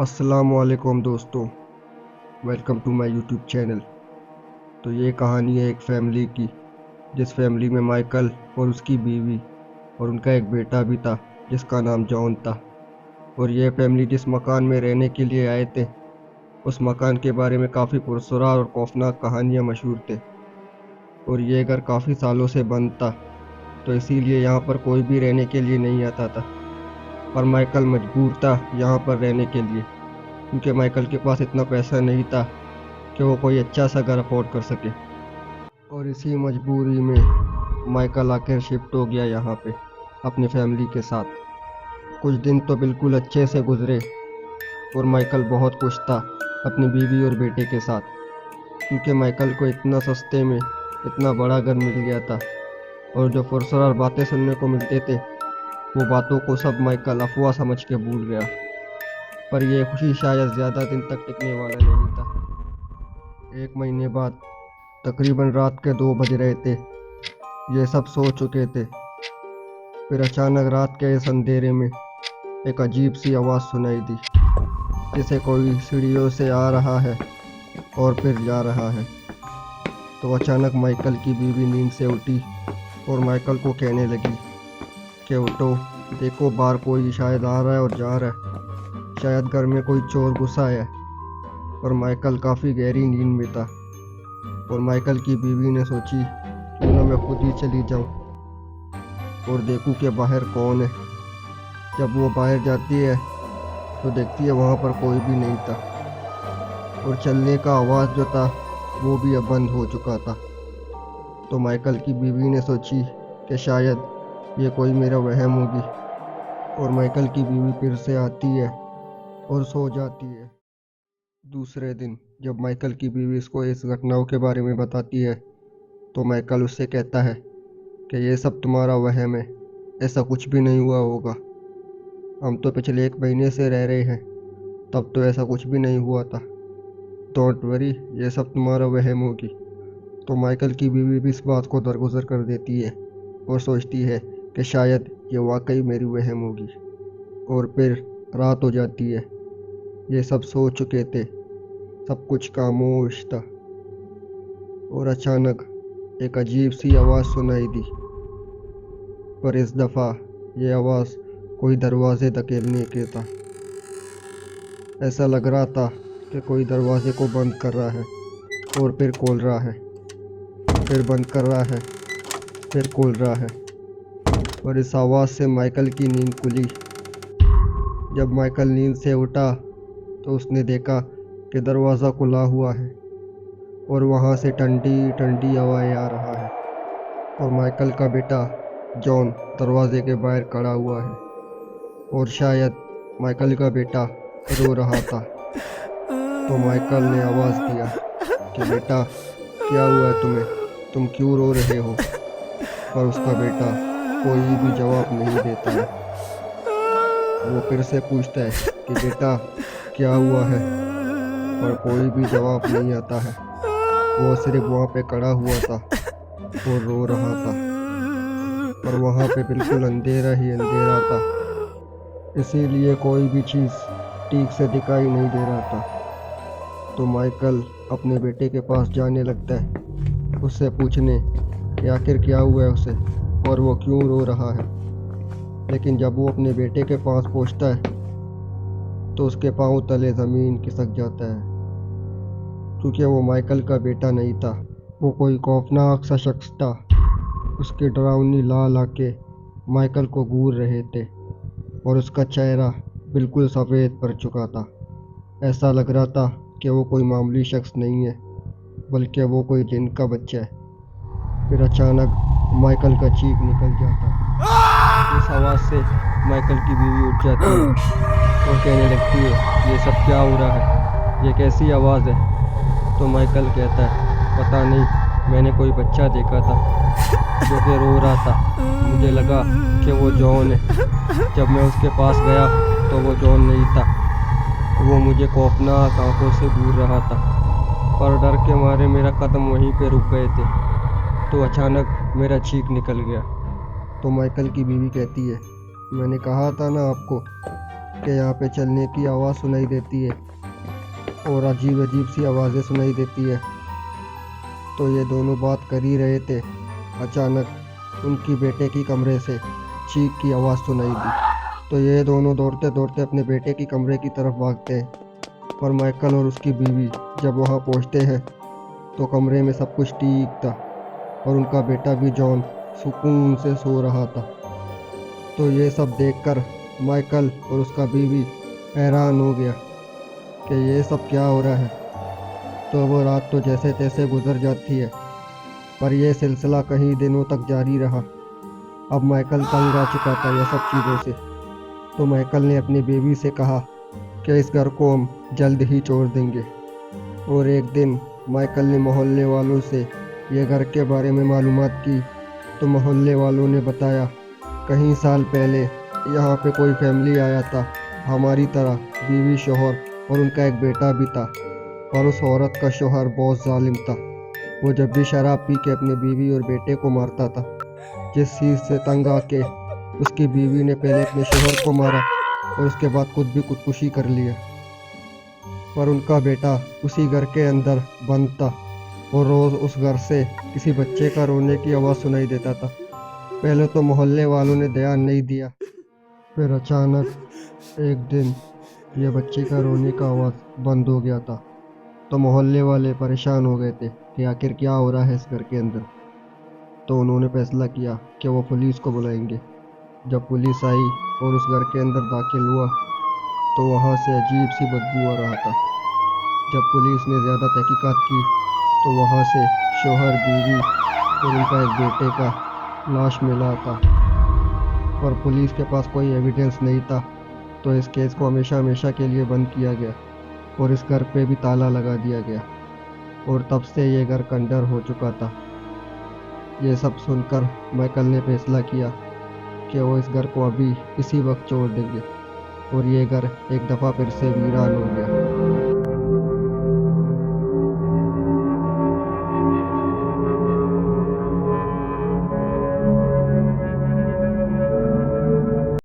अस्सलामुअलैकुम दोस्तों, welcome to my YouTube channel. तो ये कहानी है एक फैमिली की, जिस फैमिली में माइकल और उसकी बीवी और उनका एक बेटा भी था जिसका नाम जॉन था। और ये फैमिली जिस मकान में रहने के लिए आए थे, उस मकान के बारे में काफ़ी पुरस्कार और खौफनाक कहानियाँ मशहूर थे। और ये घर काफ़ी सालों से बंद था, तो इसीलिए यहाँ पर कोई भी रहने के लिए नहीं आता था। पर माइकल मजबूर था यहाँ पर रहने के लिए, क्योंकि माइकल के पास इतना पैसा नहीं था कि वो कोई अच्छा सा घर अफोर्ड कर सके। और इसी मजबूरी में माइकल आखिर शिफ्ट हो गया यहाँ पे अपनी फैमिली के साथ। कुछ दिन तो बिल्कुल अच्छे से गुजरे और माइकल बहुत खुश था अपनी बीवी और बेटे के साथ, क्योंकि माइकल को इतना सस्ते में इतना बड़ा घर मिल गया था। और जो पुरस्कार बातें सुनने को मिलते थे, वो बातों को सब माइकल अफवाह समझ के भूल गया। पर यह खुशी शायद ज़्यादा दिन तक टिकने वाला नहीं था। एक महीने बाद तकरीबन रात के 2 बज रहे थे। ये सब सो चुके थे। फिर अचानक रात के इस अंधेरे में एक अजीब सी आवाज़ सुनाई दी, जिसे कोई सीढ़ियों से आ रहा है और फिर जा रहा है। तो अचानक माइकल की बीवी नींद से उठी और माइकल को कहने लगी कि उठो, देखो बाहर कोई शायद आ रहा है और जा रहा है, शायद घर में कोई चोर घुसा है। और माइकल काफ़ी गहरी नींद में था। और माइकल की बीवी ने सोची क्यों ना मैं खुद ही चली जाऊं और देखूं कि बाहर कौन है। जब वो बाहर जाती है तो देखती है वहाँ पर कोई भी नहीं था, और चलने का आवाज़ जो था वो भी अब बंद हो चुका था। तो माइकल की बीवी ने सोची कि शायद ये कोई मेरा वहम होगी। और माइकल की बीवी फिर से आती है और सो जाती है। दूसरे दिन जब माइकल की बीवी इसको इस घटनाओं के बारे में बताती है, तो माइकल उससे कहता है कि ये सब तुम्हारा वहम है, ऐसा कुछ भी नहीं हुआ होगा। हम तो पिछले 1 महीने से रह रहे हैं, तब तो ऐसा कुछ भी नहीं हुआ था। डोंट वरी, ये सब तुम्हारा वहम होगी। तो माइकल की बीवी भी इस बात को दरगुजर कर देती है और सोचती है कि शायद ये वाकई मेरी वहम होगी। और फिर रात हो जाती है। ये सब सो चुके थे, सब कुछ खामोश था। और अचानक एक अजीब सी आवाज़ सुनाई दी, पर इस दफ़ा ये आवाज़ कोई दरवाजे धकेलने के था। ऐसा लग रहा था कि कोई दरवाजे को बंद कर रहा है और फिर खोल रहा है, फिर बंद कर रहा है, फिर खोल रहा है। और इस आवाज़ से माइकल की नींद खुली। जब माइकल नींद से उठा तो उसने देखा कि दरवाज़ा खुला हुआ है और वहाँ से ठंडी ठंडी हवाएं आ रहा है। और माइकल का बेटा जॉन दरवाजे के बाहर खड़ा हुआ है, और शायद माइकल का बेटा रो रहा था। तो माइकल ने आवाज़ दिया कि बेटा, क्या हुआ है तुम्हें, तुम क्यों रो रहे हो। पर उसका बेटा कोई भी जवाब नहीं देता है। वो फिर से पूछता है कि बेटा क्या हुआ है, पर कोई भी जवाब नहीं आता है। वो सिर्फ वहाँ पे खड़ा हुआ था और रो रहा था। पर वहाँ पे बिल्कुल अंधेरा ही अंधेरा था, इसीलिए कोई भी चीज़ ठीक से दिखाई नहीं दे रहा था। तो माइकल अपने बेटे के पास जाने लगता है, उससे पूछने कि आखिर क्या हुआ है उसे और वो क्यों रो रहा है। लेकिन जब वो अपने बेटे के पास पहुंचता है तो उसके पांव तले ज़मीन खिसक जाता है, क्योंकि वो माइकल का बेटा नहीं था, वो कोई खौफनाक सा शख्स था। उसके डरावनी लाल आंखें माइकल को घूर रहे थे और उसका चेहरा बिल्कुल सफ़ेद पड़ चुका था। ऐसा लग रहा था कि वो कोई मामूली शख्स नहीं है, बल्कि वो कोई जिन का बच्चा है। फिर अचानक माइकल का चीख निकल जाता है। इस आवाज़ से माइकल की बीवी उठ जाती है और कहने लगती है, ये सब क्या हो रहा है, ये कैसी आवाज़ है। तो माइकल कहता है, पता नहीं, मैंने कोई बच्चा देखा था जो कि रो रहा था। मुझे लगा कि वो जॉन है। जब मैं उसके पास गया तो वो जॉन नहीं था। वो मुझे खौफनाक आंखों से घूर रहा था, पर डर के मारे मेरा कदम वहीं पे रुक गए थे। तो अचानक मेरा चीख निकल गया। तो माइकल की बीवी कहती है, मैंने कहा था ना आपको कि यहाँ पे चलने की आवाज़ सुनाई देती है और अजीब अजीब सी आवाज़ें सुनाई देती है। तो ये दोनों बात कर ही रहे थे, अचानक उनकी बेटे की कमरे से चीख की आवाज़ सुनाई दी। तो ये दोनों दौड़ते दौड़ते अपने बेटे की कमरे की तरफ भागते हैं। पर माइकल और उसकी बीवी जब वहाँ पहुँचते हैं तो कमरे में सब कुछ ठीक था और उनका बेटा भी जॉन सुकून से सो रहा था। तो ये सब देखकर माइकल और उसका बीवी हैरान हो गया कि ये सब क्या हो रहा है। तो वो रात तो जैसे तैसे गुजर जाती है, पर यह सिलसिला कई दिनों तक जारी रहा। अब माइकल तंग आ चुका था यह सब चीज़ों से। तो माइकल ने अपनी बीवी से कहा कि इस घर को हम जल्द ही छोड़ देंगे। और एक दिन माइकल ने मोहल्ले वालों से ये घर के बारे में मालूमात की। तो मोहल्ले वालों ने बताया, कई साल पहले यहाँ पे कोई फैमिली आया था हमारी तरह, बीवी, शोहर और उनका एक बेटा भी था। पर उस औरत का शोहर बहुत जालिम था। वो जब भी शराब पी के अपने बीवी और बेटे को मारता था। जिस चीज़ से तंग आके उसकी बीवी ने पहले अपने शोहर को मारा और उसके बाद खुद भी खुदकुशी कर लिया। पर उनका बेटा उसी घर के अंदर बंद था और रोज़ उस घर से किसी बच्चे का रोने की आवाज़ सुनाई देता था। पहले तो मोहल्ले वालों ने ध्यान नहीं दिया, फिर अचानक एक दिन यह बच्चे का रोने का आवाज़ बंद हो गया था। तो मोहल्ले वाले परेशान हो गए थे कि आखिर क्या हो रहा है इस घर के अंदर। तो उन्होंने फैसला किया कि वो पुलिस को बुलाएंगे। जब पुलिस आई और उस घर के अंदर दाखिल हुआ तो वहाँ से अजीब सी बदबू आ रहा था। जब पुलिस ने ज़्यादा तहकीकात की तो वहाँ से शोहर, बीवी और उनका एक बेटे का लाश मिला था। पर पुलिस के पास कोई एविडेंस नहीं था। तो इस केस को हमेशा हमेशा के लिए बंद किया गया और इस घर पे भी ताला लगा दिया गया। और तब से ये घर खंडर हो चुका था। ये सब सुनकर माइकल ने फैसला किया कि वो इस घर को अभी इसी वक्त छोड़ देंगे और ये घर एक दफ़ा फिर से वीरान हो गया।